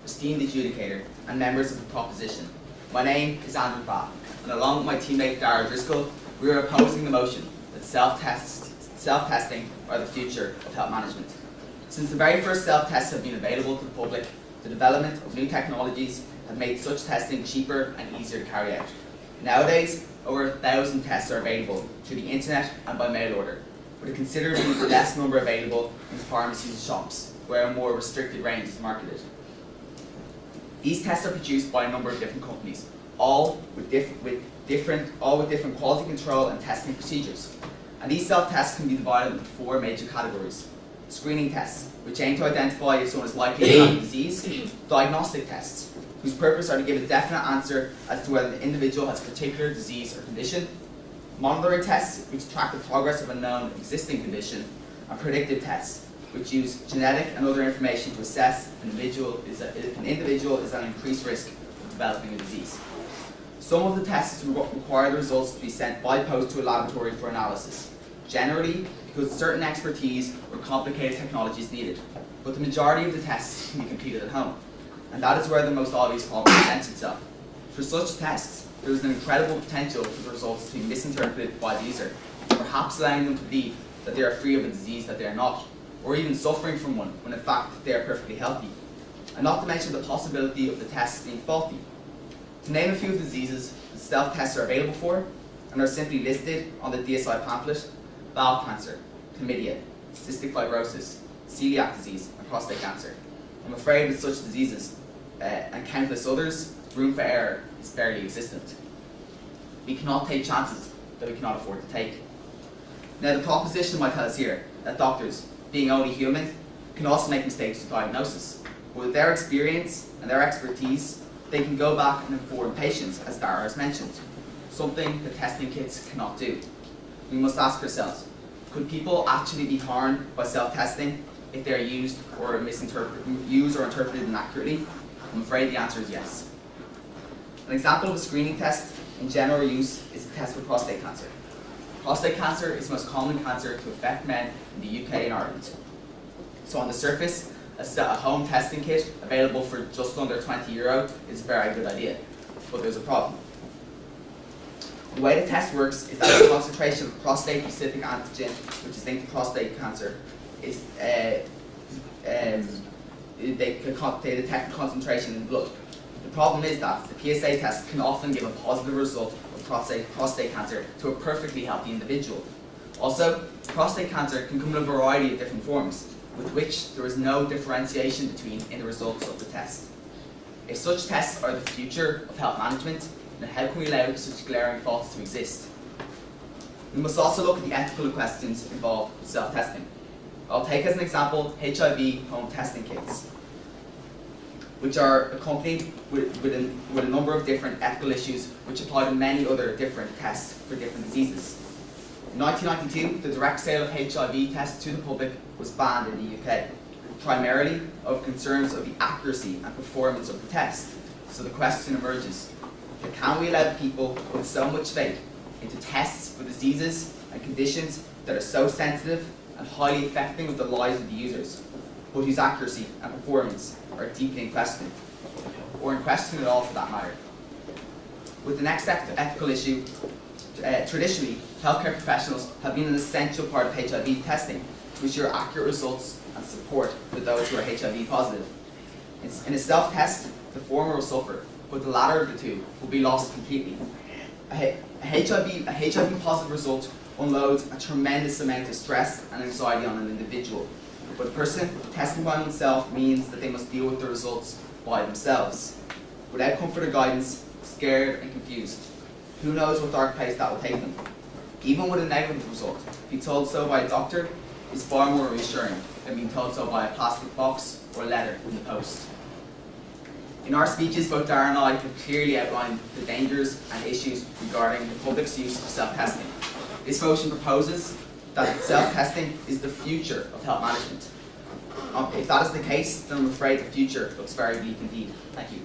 esteemed adjudicator, and members of the proposition. My name is Andrew Bathe, and along with my teammate Dáire, we are opposing the motion that self-testing are the future of health management. Since the very first self-tests have been available to the public, the development of new technologies have made such testing cheaper and easier to carry out. Nowadays, over 1,000 tests are available through the internet and by mail order, with a considerably less number available in pharmacies and shops, where a more restricted range is marketed. These tests are produced by a number of different companies, all with different quality control and testing procedures. And these self-tests can be divided into 4 major categories. Screening tests, which aim to identify if someone is likely to have a disease. Diagnostic tests, whose purpose are to give a definite answer as to whether the individual has a particular disease or condition. Monitoring tests, which track the progress of a known existing condition. And predictive tests, which use genetic and other information to assess if an individual is at increased risk of developing a disease. Some of the tests require the results to be sent by post to a laboratory for analysis, generally because certain expertise or complicated technology is needed, but the majority of the tests can be completed at home, and that is where the most obvious problem presents itself. For such tests, there is an incredible potential for the results to be misinterpreted by the user, perhaps allowing them to believe that they are free of a disease that they are not, or even suffering from one when in fact they are perfectly healthy, and not to mention the possibility of the tests being faulty. To name a few of the diseases that self-tests are available for, and are simply listed on the DSI pamphlet: bowel cancer, chlamydia, cystic fibrosis, celiac disease, and prostate cancer. I'm afraid with such diseases, and countless others, room for error is barely existent. We cannot take chances that we cannot afford to take. Now, the proposition might tell us here that doctors, being only human, can also make mistakes with diagnosis. But with their experience and their expertise, they can go back and inform patients, as Dáire has mentioned, something that testing kits cannot do. We must ask ourselves, could people actually be harmed by self-testing if they are used or interpreted inaccurately? I'm afraid the answer is yes. An example of a screening test in general use is a test for prostate cancer. Prostate cancer is the most common cancer to affect men in the UK and Ireland. So on the surface, a home testing kit available for just under €20 is a very good idea, but there's a problem. The way the test works is that the concentration of prostate-specific antigen, which is linked to prostate cancer, is they detect the concentration in the blood. The problem is that the PSA test can often give a positive result of prostate cancer to a perfectly healthy individual. Also, prostate cancer can come in a variety of different forms, with which there is no differentiation between in the results of the test. If such tests are the future of health management, then how can we allow such glaring faults to exist? We must also look at the ethical questions involved with self-testing. I'll take as an example HIV home testing kits, which are accompanied with a number of different ethical issues which apply to many other different tests for different diseases. In 1992, the direct sale of HIV tests to the public was banned in the UK, primarily of concerns of the accuracy and performance of the test. So the question emerges, can we allow people with so much faith into tests for diseases and conditions that are so sensitive and highly affecting of the lives of the users, but whose accuracy and performance are deeply in question, or in question at all for that matter? With the next ethical issue, traditionally, healthcare professionals have been an essential part of HIV testing to ensure accurate results and support for those who are HIV positive. In a self-test, the former will suffer, but the latter of the two will be lost completely. A HIV positive result unloads a tremendous amount of stress and anxiety on an individual, but a person testing by oneself means that they must deal with the results by themselves, without comfort or guidance, scared and confused. Who knows what dark place that will take them? Even with a negative result, being told so by a doctor is far more reassuring than being told so by a plastic box or letter in the post. In our speeches, both Dáire and I have clearly outlined the dangers and issues regarding the public's use of self-testing. This motion proposes that self-testing is the future of health management. If that is the case, then I'm afraid the future looks very bleak indeed. Thank you.